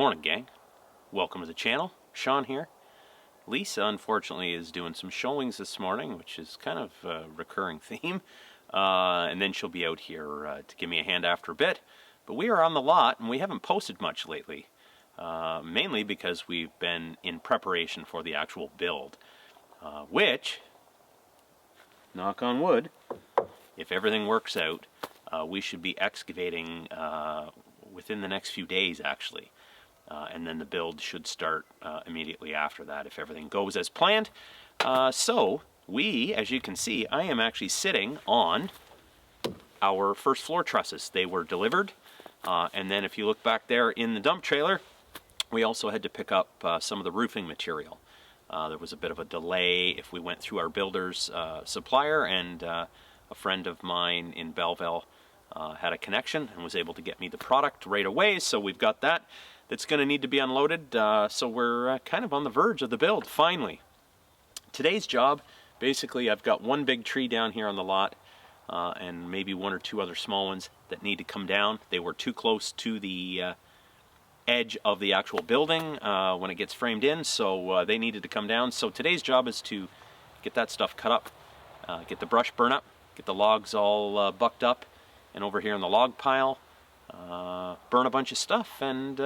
Morning, gang. Welcome to the channel. Sean here. Lisa, unfortunately, is doing some showings this morning, which is kind of a recurring theme. And then she'll be out here to give me a hand after a bit. But we are on the lot, and we haven't posted much lately. Mainly because we've been in preparation for the actual build. Which, knock on wood, if everything works out, we should be excavating within the next few days, actually. And then the build should start immediately after that if everything goes as planned. So we, as you can see, I am actually sitting on our first floor trusses. They were delivered, and then if you look back there in the dump trailer, we also had to pick up some of the roofing material. There was a bit of a delay if we went through our builder's supplier, and a friend of mine in Belleville had a connection and was able to get me the product right away, so we've got that. That's going to need to be unloaded, so we're kind of on the verge of the build, finally. Today's job, basically I've got one big tree down here on the lot, and maybe one or two other small ones that need to come down. They were too close to the edge of the actual building when it gets framed in, so they needed to come down. So today's job is to get that stuff cut up, get the brush burn up, get the logs all bucked up, and over here in the log pile, burn a bunch of stuff and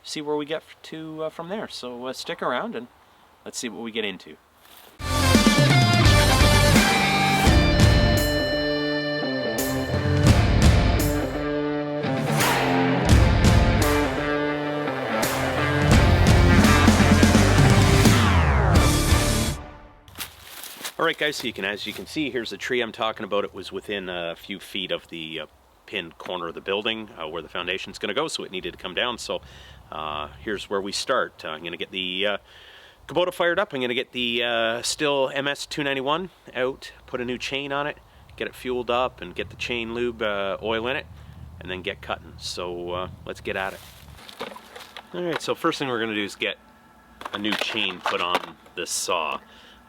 see where we get to from there. So stick around and let's see what we get into. Alright guys, so as you can see, here's the tree I'm talking about. It was within a few feet of the pinned corner of the building where the foundation's going to go, so it needed to come down. So here's where we start. I'm going to get the Kubota fired up. I'm going to get the S&LE MS291 out, put a new chain on it, get it fueled up, and get the chain lube oil in it, and then get cutting. So let's get at it. Alright, so first thing we're going to do is get a new chain put on this saw.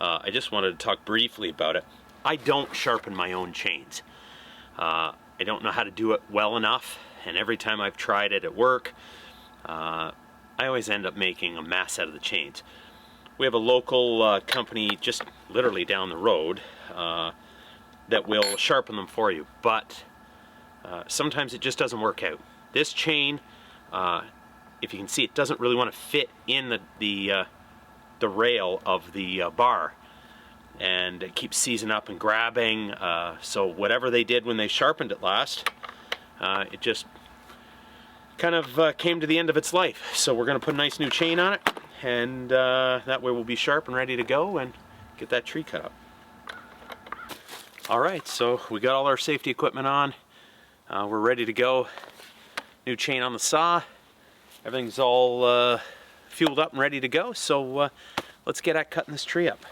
I just wanted to talk briefly about it. I don't sharpen my own chains. I don't know how to do it well enough, and every time I've tried it at work, I always end up making a mess out of the chains. We have a local company just literally down the road that will sharpen them for you, but sometimes it just doesn't work out. This chain, if you can see, it doesn't really want to fit in the rail of the bar, and it keeps seizing up and grabbing, so whatever they did when they sharpened it last, it just kind of came to the end of its life. So we're going to put a nice new chain on it, and that way we'll be sharp and ready to go and get that tree cut up. Alright, so we got all our safety equipment on, we're ready to go. New chain on the saw, everything's all fueled up and ready to go, so let's get at cutting this tree up.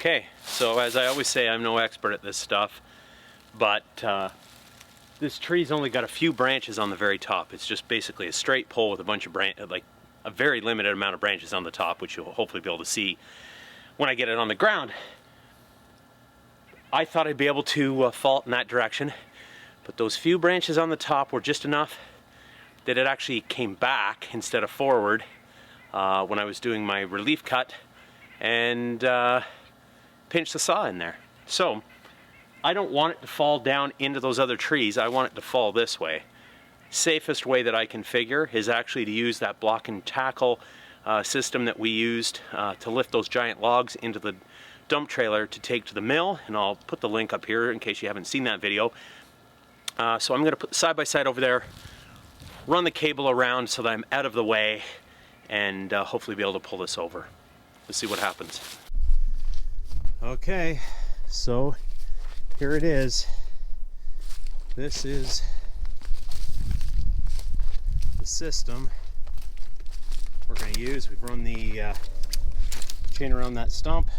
Okay, so as I always say, I'm no expert at this stuff, but This tree's only got a few branches on the very top. It's just basically a straight pole with a bunch of like a very limited amount of branches on the top, which you'll hopefully be able to see when I get it on the ground. I thought I'd be able to fall in that direction, but those few branches on the top were just enough that it actually came back instead of forward when I was doing my relief cut, and pinched the saw in there. So I don't want it to fall down into those other trees. I want it to fall this way. Safest way that I can figure is actually to use that block and tackle system that we used to lift those giant logs into the dump trailer to take to the mill, and I'll put the link up here in case you haven't seen that video. So I'm going to put the side-by-side over there, run the cable around so that I'm out of the way, and hopefully be able to pull this over. Let's see what happens. Okay, so here it is. This is the system we're going to use. We've run the chain around that stump,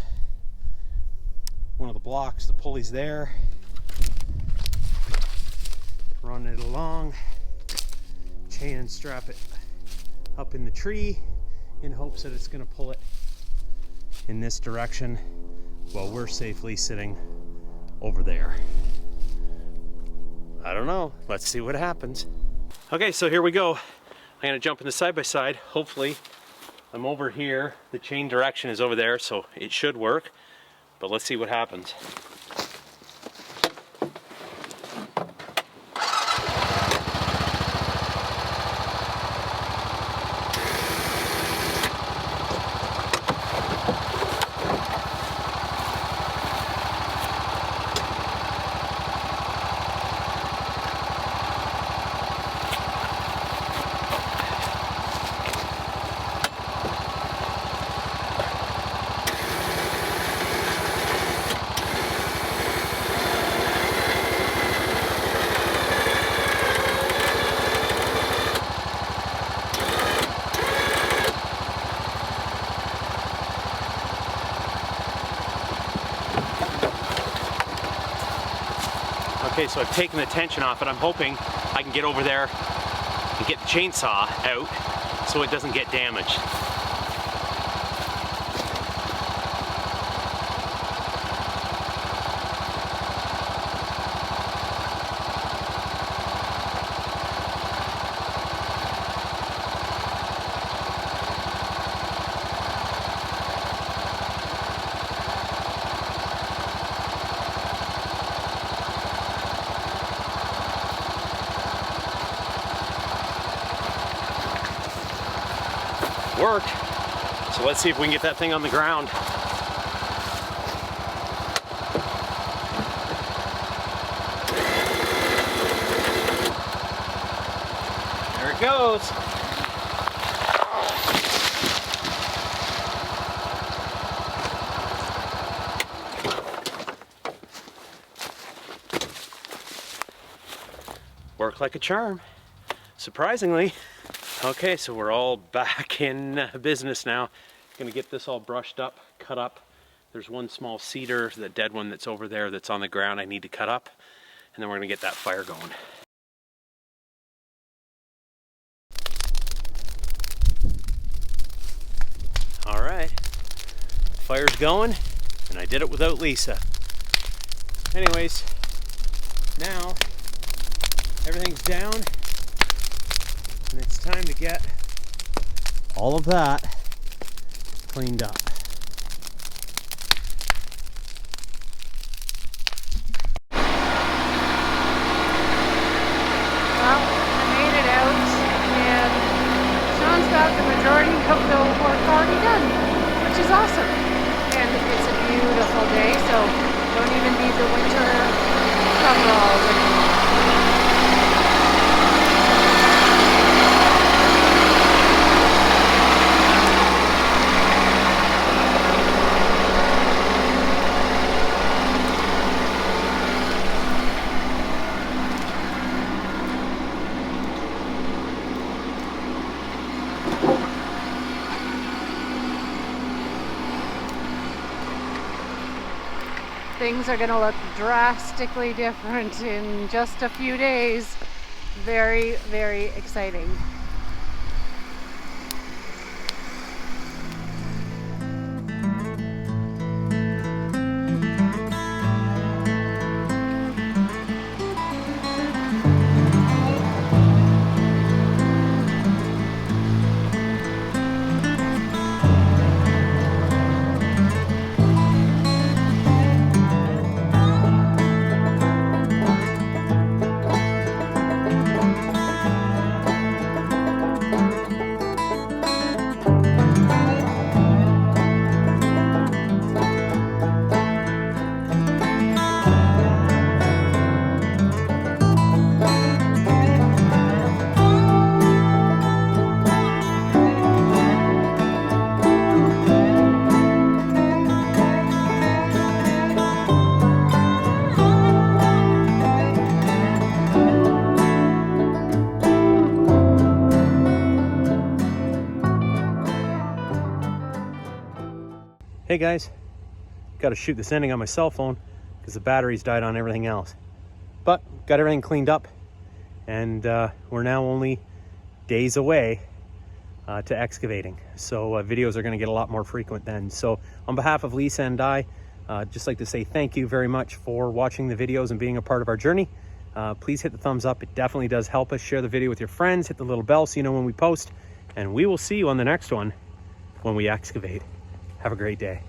one of the blocks, the pulley's there, run it along, chain and strap it up in the tree in hopes that it's going to pull it in this direction while we're safely sitting over there. I don't know. Let's see what happens. Okay, so here we go. I'm going to jump in the side-by-side. Hopefully I'm over here. The chain direction is over there, so it should work. But let's see what happens. Okay, so I've taken the tension off it. I'm hoping I can get over there and get the chainsaw out so it doesn't get damaged. Worked. So let's see if we can get that thing on the ground. There it goes. Worked like a charm, surprisingly. Okay, so we're all back in business now. Gonna get this all brushed up, cut up. There's one small cedar, the dead one that's over there that's on the ground I need to cut up, and then we're gonna get that fire going. All right, fire's going, and I did it without Lisa. Anyways, now everything's down, and it's time to get all of that cleaned up. Well, I made it out, and Sean's got the majority of the work already done, which is awesome. And it's a beautiful day, so don't even need the winter coveralls anymore. things are going to look drastically different in just a few days. Very, very exciting. Hey guys, got to shoot this ending on my cell phone because the batteries died on everything else. But got everything cleaned up, and we're now only days away to excavating. So videos are going to get a lot more frequent then. So on behalf of Lisa and I, just like to say thank you very much for watching the videos and being a part of our journey. Please hit the thumbs up. It definitely does help us. Share the video with your friends. Hit the little bell so you know when we post. And we will see you on the next one when we excavate. Have a great day.